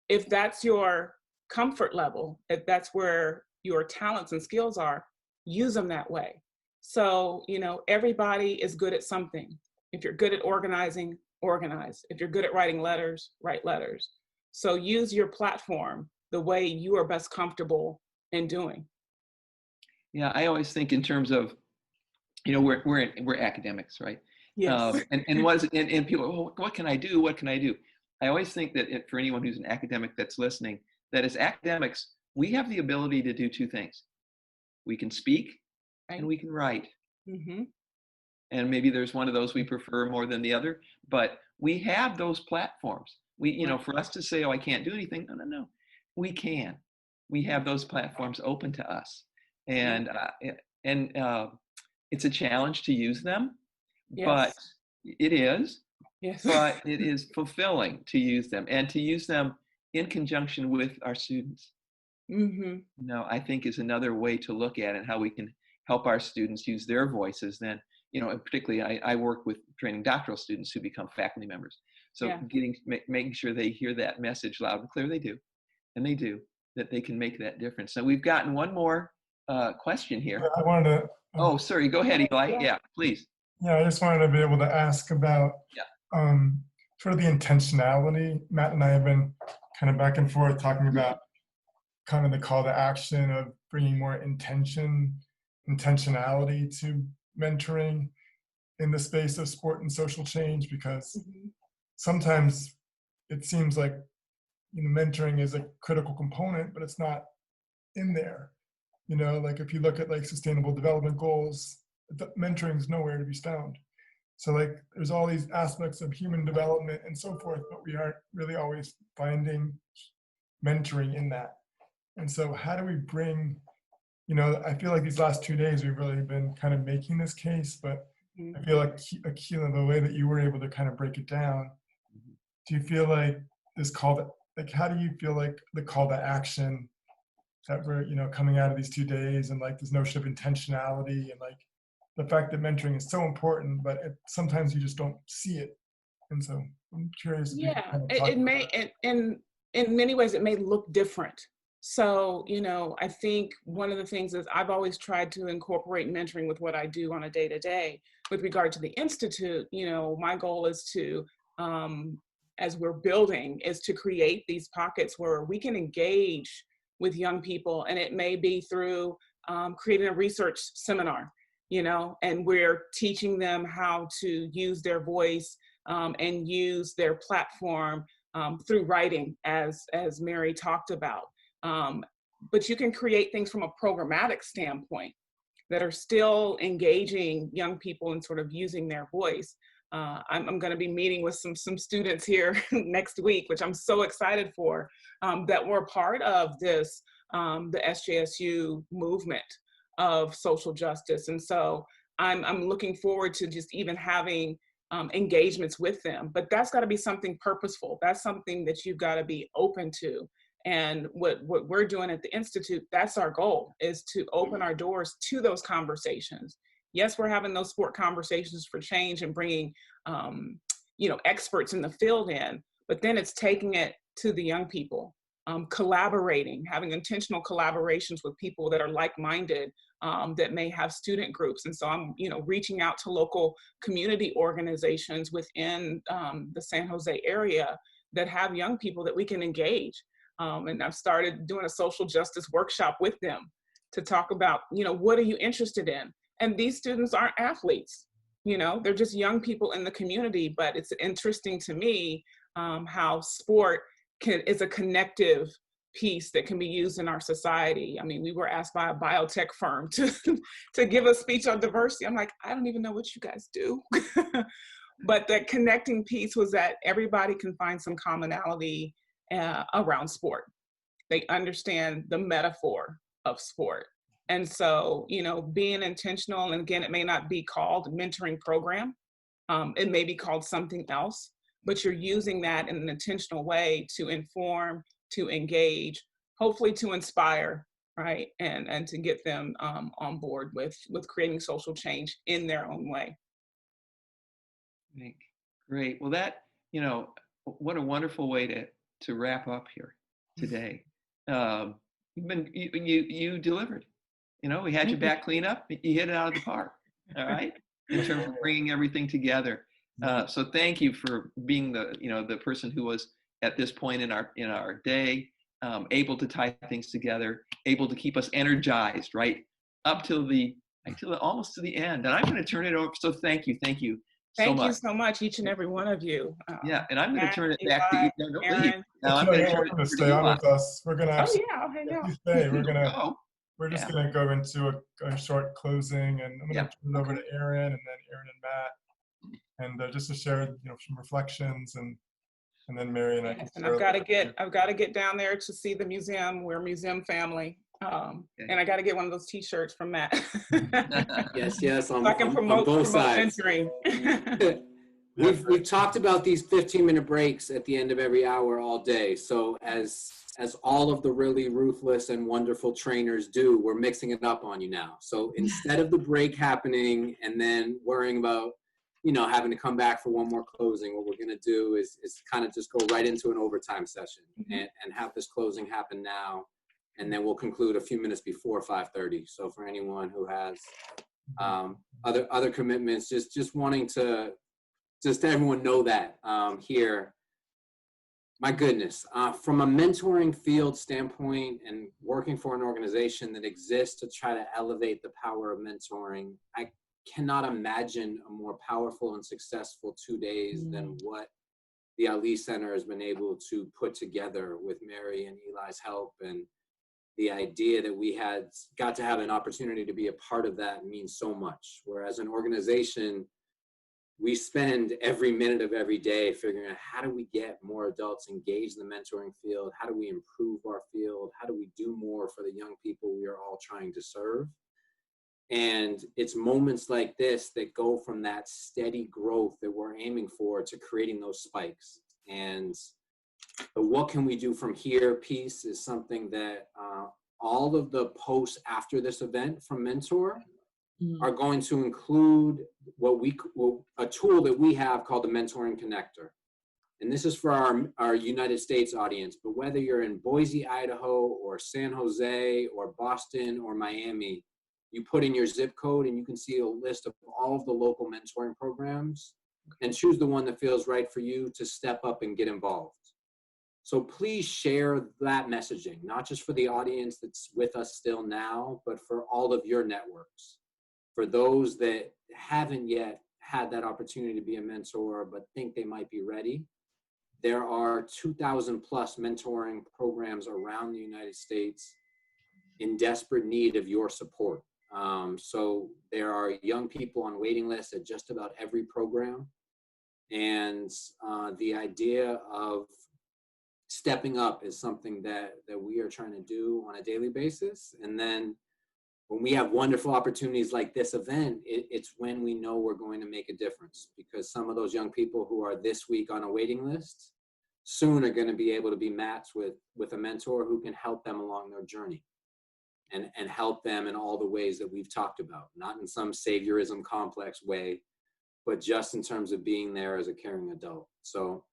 If that's your comfort level, if that's where your talents and skills are, use them that way. So, everybody is good at something. If you're good at organizing, organize. If you're good at writing letters, write letters. So use your platform the way you are best comfortable in doing. Yeah, I always think in terms of, we're academics, right? Yes. And what is it? And people, what can I do? What can I do? I always think that for anyone who's an academic that's listening, that as academics, we have the ability to do two things. We can speak and we can write. Mm-hmm. And maybe there's one of those we prefer more than the other, but we have those platforms. For us to say, oh, I can't do anything. No, we can. We have those platforms open to us. And it's a challenge to use them, but it is. Yes. But it is fulfilling to use them and to use them in conjunction with our students. I think is another way to look at it, how we can help our students use their voices. Then, and particularly I work with training doctoral students who become faculty members. So making sure they hear that message loud and clear, they do, that they can make that difference. So we've gotten one more question here. I wanted to. Oh, sorry. Go ahead, Eli. Yeah, please. Yeah, I just wanted to be able to ask about sort of the intentionality. Matt and I have been kind of back and forth talking about kind of the call to action of bringing more intentionality to mentoring in the space of sport and social change, because sometimes it seems like mentoring is a critical component, but it's not in there. Like if you look at like sustainable development goals, mentoring is nowhere to be found. So like there's all these aspects of human development and so forth, but we aren't really always finding mentoring in that. And so how do we bring, I feel like these last 2 days we've really been kind of making this case, but I feel like Akila, the way that you were able to kind of break it down, do you feel like this call to, like, how do you feel like the call to action that we're, coming out of these 2 days, and like this notion of intentionality, and like the fact that mentoring is so important, but sometimes you just don't see it. And so I'm curious. Yeah, it may, in many ways, it may look different. So, I think one of the things is I've always tried to incorporate mentoring with what I do on a day-to-day. With regard to the Institute, my goal is to, as we're building, is to create these pockets where we can engage with young people. And it may be through creating a research seminar, and we're teaching them how to use their voice and use their platform through writing, as Mary talked about. But you can create things from a programmatic standpoint that are still engaging young people and sort of using their voice. I'm going to be meeting with some students here next week, which I'm so excited for, that were part of this, the SJSU movement of social justice. And so I'm looking forward to just even having engagements with them. But that's got to be something purposeful. That's something that you've got to be open to. And what we're doing at the Institute, that's our goal, is to open our doors to those conversations. Yes, we're having those sport conversations for change and bringing, experts in the field in, but then it's taking it to the young people, collaborating, having intentional collaborations with people that are like-minded, that may have student groups. And so I'm, reaching out to local community organizations within the San Jose area that have young people that we can engage. And I've started doing a social justice workshop with them to talk about, what are you interested in? And these students aren't athletes, they're just young people in the community. But it's interesting to me how sport is a connective piece that can be used in our society. I mean, we were asked by a biotech firm to give a speech on diversity. I'm like, I don't even know what you guys do. But the connecting piece was that everybody can find some commonality around sport. They understand the metaphor of sport. And so, being intentional, and again, it may not be called mentoring program. It may be called something else, but you're using that in an intentional way to inform, to engage, hopefully to inspire, right? And to get them on board with creating social change in their own way. Great. Well, that, what a wonderful way to wrap up here today. You delivered. We had your back clean up. You hit it out of the park. All right, in terms of bringing everything together. So thank you for being the person who was at this point in our day able to tie things together, able to keep us energized right up till almost to the end. And I'm going to turn it over. So thank you. Thank you so much, each and every one of you. Yeah, and I'm going to turn it back to you. Don't leave. Now I'm going to turn it to stay on with us. We're going to actually. I'll hang out. Stay. We're just going to go into a short closing, and I'm going to turn it over to Aaron, and then Aaron and Matt, and just to share, some reflections, and then Mary and I can. And I've got to get down there to see the museum. We're a museum family, and I got to get one of those T-shirts from Matt. Yes. So I can promote both sides. mentoring. We've talked about these 15-minute breaks at the end of every hour all day. So as all of the really ruthless and wonderful trainers do, we're mixing it up on you now. So instead of the break happening and then worrying about, having to come back for one more closing, what we're going to do is kind of just go right into an overtime session and have this closing happen now. And then we'll conclude a few minutes before 5:30. So for anyone who has other commitments, just wanting to everyone know that here. My goodness, from a mentoring field standpoint and working for an organization that exists to try to elevate the power of mentoring, I cannot imagine a more powerful and successful 2 days than what the Ali Center has been able to put together with Mary and Eli's help. And the idea that we got to have an opportunity to be a part of that means so much. Whereas an organization, we spend every minute of every day figuring out how do we get more adults engaged in the mentoring field? How do we improve our field? How do we do more for the young people we are all trying to serve? And it's moments like this that go from that steady growth that we're aiming for to creating those spikes. And the what can we do from here piece is something that all of the posts after this event from Mentor are going to include a tool that we have called the Mentoring Connector. And this is for our United States audience, but whether you're in Boise, Idaho, or San Jose, or Boston, or Miami, you put in your zip code and you can see a list of all of the local mentoring programs and choose the one that feels right for you to step up and get involved. So please share that messaging, not just for the audience that's with us still now, but for all of your networks. For those that haven't yet had that opportunity to be a mentor, but think they might be ready, there are 2,000 plus mentoring programs around the United States in desperate need of your support. So there are young people on waiting lists at just about every program. And the idea of stepping up is something that we are trying to do on a daily basis. And then when we have wonderful opportunities like this event, it's when we know we're going to make a difference, because some of those young people who are this week on a waiting list soon are going to be able to be matched with a mentor who can help them along their journey and help them in all the ways that we've talked about, not in some saviorism complex way, but just in terms of being there as a caring adult. So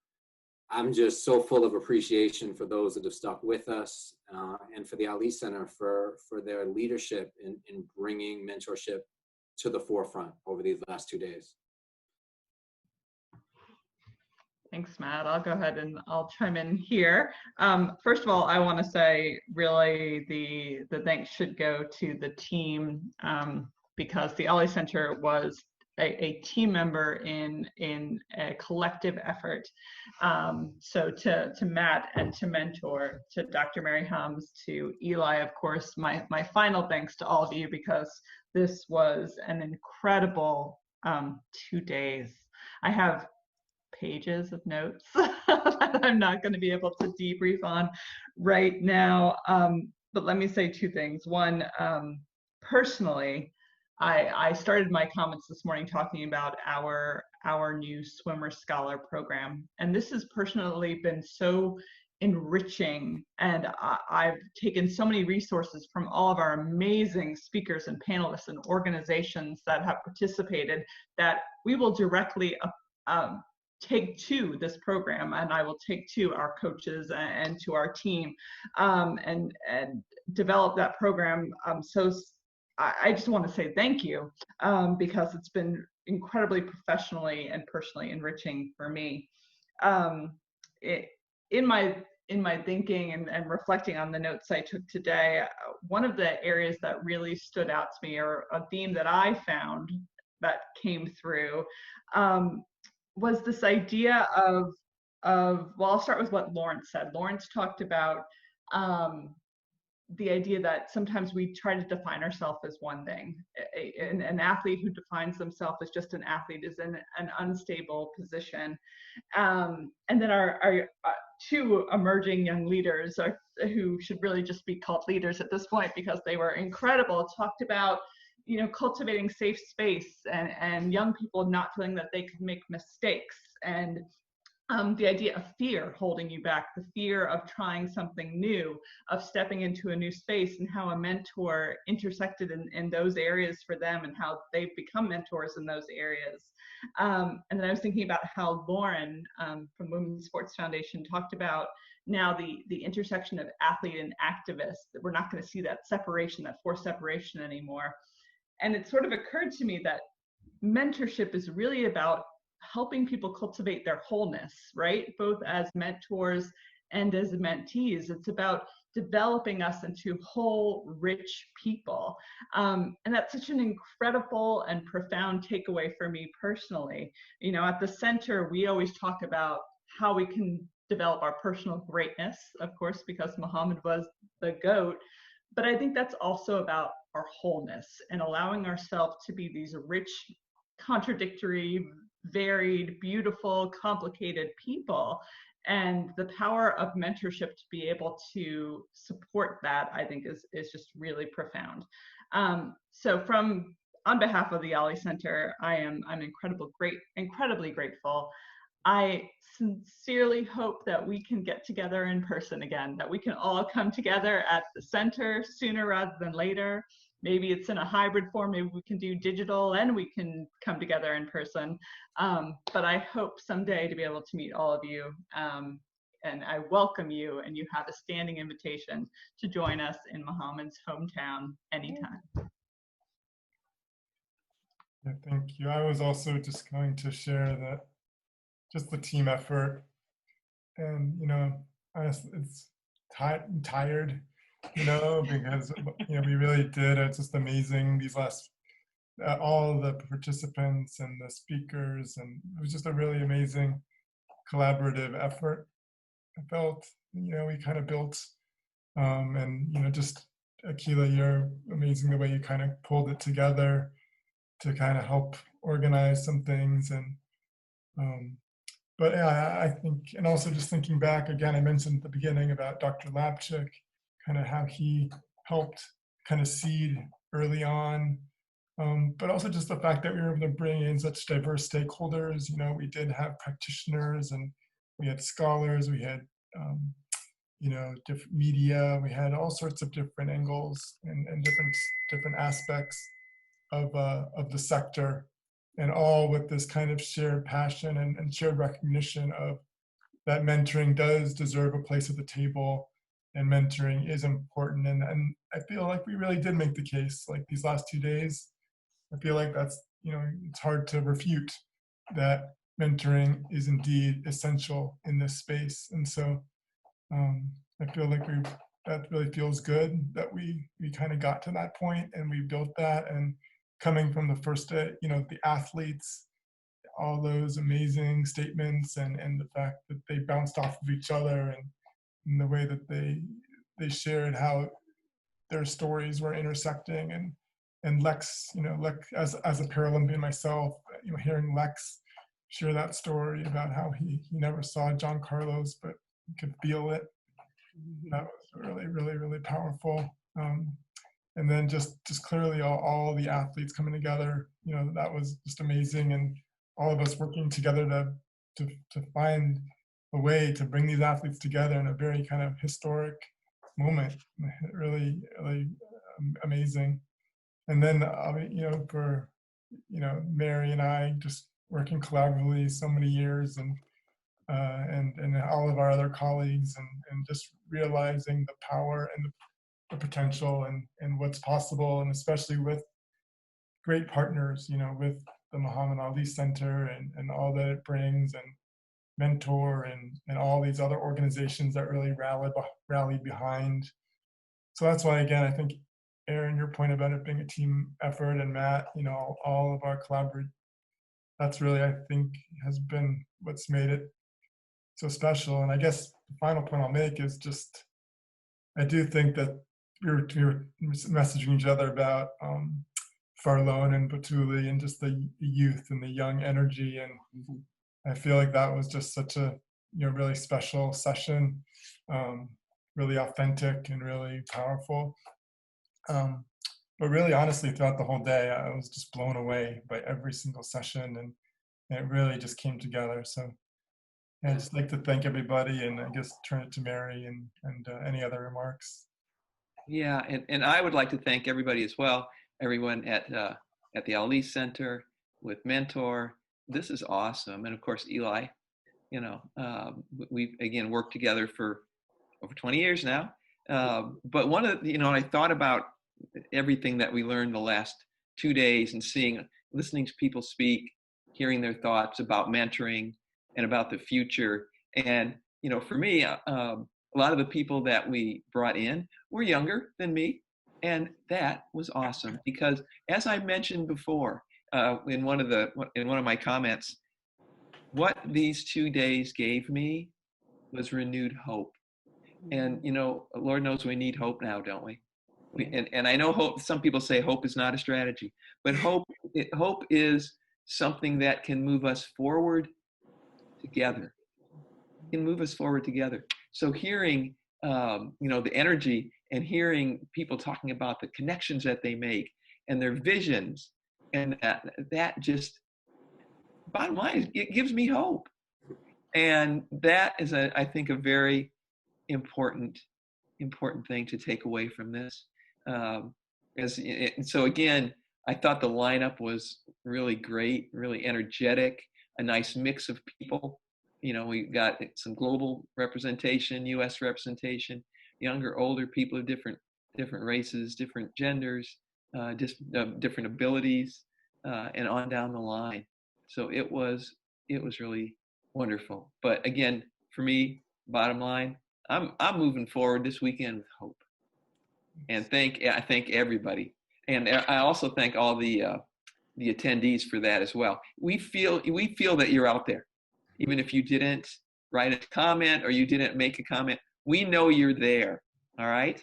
I'm just so full of appreciation for those that have stuck with us, and for the Ali Center for their leadership in bringing mentorship to the forefront over these last 2 days. Thanks, Matt. I'll go ahead and I'll chime in here. First of all, I want to say really the thanks should go to the team, because the Ali Center was a team member in a collective effort. So to Matt and to Mentor, to Dr. Mary Hums, to Eli, of course, my final thanks to all of you, because this was an incredible 2 days. I have pages of notes that I'm not going to be able to debrief on right now. But let me say 2 things. One, personally, I started my comments this morning talking about our new Swimmer Scholar program. And this has personally been so enriching. And I've taken so many resources from all of our amazing speakers and panelists and organizations that have participated that we will directly take to this program, and I will take to our coaches and to our team, and develop that program. So I just want to say thank you, because it's been incredibly professionally and personally enriching for me. In my thinking and reflecting on the notes I took today, one of the areas that really stood out to me, or a theme that I found that came through, was this idea of, well, I'll start with what Lawrence said. Lawrence talked about the idea that sometimes we try to define ourselves as one thing. An athlete who defines themselves as just an athlete is in an unstable position. And then our 2 emerging young leaders who should really just be called leaders at this point, because they were incredible, talked about cultivating safe space and young people not feeling that they could make mistakes, and the idea of fear holding you back, the fear of trying something new, of stepping into a new space, and how a mentor intersected in those areas for them, and how they've become mentors in those areas. And then I was thinking about how Lauren from Women's Sports Foundation talked about now the intersection of athlete and activist, that we're not going to see that separation, that forced separation anymore. And it sort of occurred to me that mentorship is really about helping people cultivate their wholeness, right? Both as mentors and as mentees. It's about developing us into whole, rich people. And that's such an incredible and profound takeaway for me personally. At the center, we always talk about how we can develop our personal greatness, of course, because Muhammad was the GOAT. But I think that's also about our wholeness and allowing ourselves to be these rich, contradictory, varied, beautiful, complicated people. And the power of mentorship to be able to support that, I think, is just really profound. So on behalf of the Ali Center, I'm incredibly grateful. I sincerely hope that we can get together in person again, that we can all come together at the center sooner rather than later. Maybe it's in a hybrid form, maybe we can do digital and we can come together in person. But I hope someday to be able to meet all of you. And I welcome you, and you have a standing invitation to join us in Muhammad's hometown anytime. Yeah, thank you. I was also just going to share that just the team effort, and honestly, it's tired, because we really did. It's just amazing these last all the participants and the speakers, and it was just a really amazing collaborative effort. I felt we kind of built, and just Akila, you're amazing the way you kind of pulled it together to kind of help organize some things, and but yeah, I think, and also just thinking back again, I mentioned at the beginning about Dr. Lapchick, kind of how he helped kind of seed early on, but also just the fact that we were able to bring in such diverse stakeholders. You know, we did have practitioners, and we had scholars, we had you know, different media, we had all sorts of different angles and different aspects of the sector, and all with this kind of shared passion and shared recognition of that mentoring does deserve a place at the table, and mentoring is important. And I feel like we really did make the case, like these last 2 days. I feel like that's, you know, it's hard to refute that mentoring is indeed essential in this space. And so I feel like that really feels good that we kind of got to that point and we built that. And coming from the first day, you know, the athletes, all those amazing statements, and the fact that they bounced off of each other, and the way that they shared how their stories were intersecting, and Lex, you know, Lex as a Paralympian myself, you know, hearing Lex share that story about how he never saw John Carlos, but he could feel it. That was really, really, really powerful. And then just clearly all the athletes coming together, you know, that was just amazing. And all of us working together to find a way to bring these athletes together in a very kind of historic moment. Really, really amazing. And then, you know, for, you know, Mary and I just working collaboratively so many years, and all of our other colleagues, and just realizing the power and the potential and what's possible, and especially with great partners, you know, with the Muhammad Ali Center and all that it brings, and Mentor and all these other organizations that really rallied behind. So that's why, again, I think, Aaron, your point about it being a team effort, and Matt, you know, all of our collaborate, that's really, I think, has been what's made it so special. And I guess the final point I'll make is just, I do think that we were messaging each other about Farlone and Batuli, and just the youth and the young energy. And I feel like that was just such a, you know, really special session, really authentic and really powerful. But really, honestly, throughout the whole day, I was just blown away by every single session, and it really just came together. So I'd just like to thank everybody, and I guess turn it to Mary and any other remarks. Yeah, and I would like to thank everybody as well, everyone at the Ali Center with Mentor. This is awesome. And of course, Eli, you know, we've, again, worked together for over 20 years now. But one of the, you know, I thought about everything that we learned the last 2 days, and listening to people speak, hearing their thoughts about mentoring and about the future. And, you know, for me, a lot of the people that we brought in were younger than me. And that was awesome, because as I mentioned before, in one of my comments, what these 2 days gave me was renewed hope. And, you know, Lord knows we need hope now, don't we? And I know hope, some people say hope is not a strategy, but hope is something that can move us forward together. It can move us forward together. So hearing, you know, the energy, and hearing people talking about the connections that they make and their visions, and that just, bottom line, it gives me hope. And that is, I think, a very important thing to take away from this. So again, I thought the lineup was really great, really energetic, a nice mix of people. You know, we got some global representation, U.S. representation, younger, older people of different races, different genders, different abilities, and on down the line. So it was really wonderful. But again, for me, bottom line, I'm moving forward this weekend with hope. And I thank everybody, and I also thank all the attendees for that as well. We feel that you're out there, even if you didn't write a comment or you didn't make a comment. We know you're there. All right,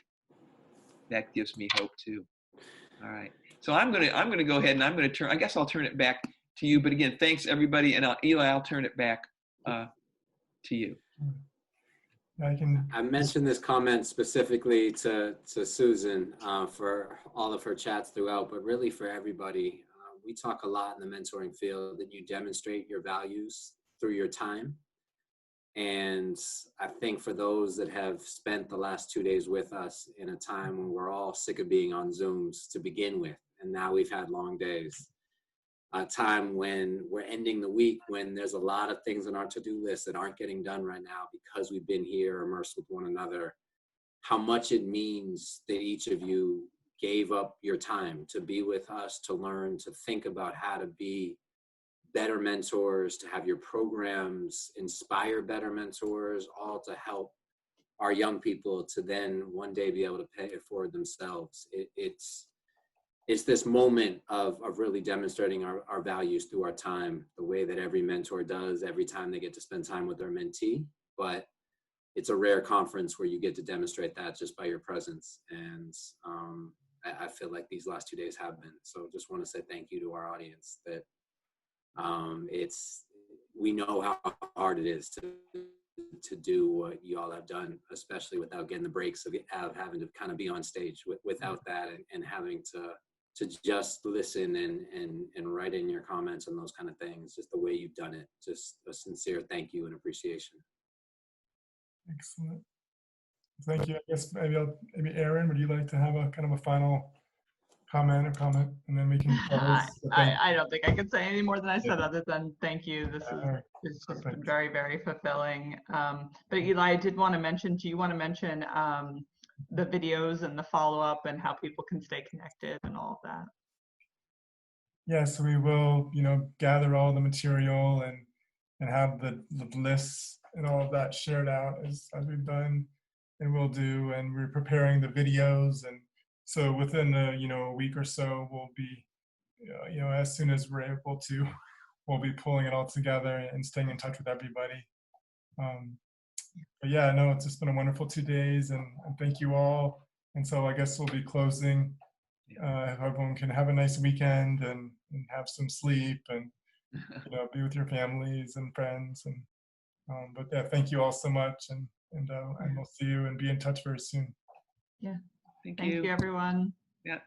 that gives me hope too. All right, so I'm gonna go ahead, and I guess I'll turn it back to you. But again, thanks everybody, and Eli, I'll turn it back to you. I mentioned this comment specifically to Susan for all of her chats throughout, but really for everybody. We talk a lot in the mentoring field that you demonstrate your values through your time. And I think for those that have spent the last 2 days with us in a time when we're all sick of being on Zooms to begin with, and now we've had long days, a time when we're ending the week, when there's a lot of things on our to-do list that aren't getting done right now because we've been here immersed with one another, how much it means that each of you gave up your time to be with us, to learn, to think about how to be better mentors, to have your programs inspire better mentors, all to help our young people to then one day be able to pay it forward themselves. It's this moment of really demonstrating our values through our time, the way that every mentor does every time they get to spend time with their mentee. But it's a rare conference where you get to demonstrate that just by your presence. And I feel like these last 2 days have been. So just want to say thank you to our audience that we know how hard it is to do what you all have done, especially without getting the breaks of having to kind of be on stage without that and having to just listen and write in your comments and those kind of things, just the way you've done it. Just a sincere thank you and appreciation. Excellent. Thank you. I guess maybe Aaron, would you like to have a kind of a final comment, and then we can close? I don't think I could say any more than I said other than thank you. This is just been very, very fulfilling. But Eli, I did want to mention, do you want to mention the videos and the follow-up and how people can stay connected and all of that? Yes, we will, gather all the material and have the lists and all of that shared out as we've done and will do. And we're preparing the videos, and so within a week or so, we'll be, as soon as we're able to, we'll be pulling it all together and staying in touch with everybody. But yeah, no, it's just been a wonderful 2 days, and thank you all. And so I guess we'll be closing. Everyone can have a nice weekend and have some sleep and be with your families and friends. And but yeah, thank you all so much, and we'll see you and be in touch very soon. Yeah. Thank you, everyone. Yeah.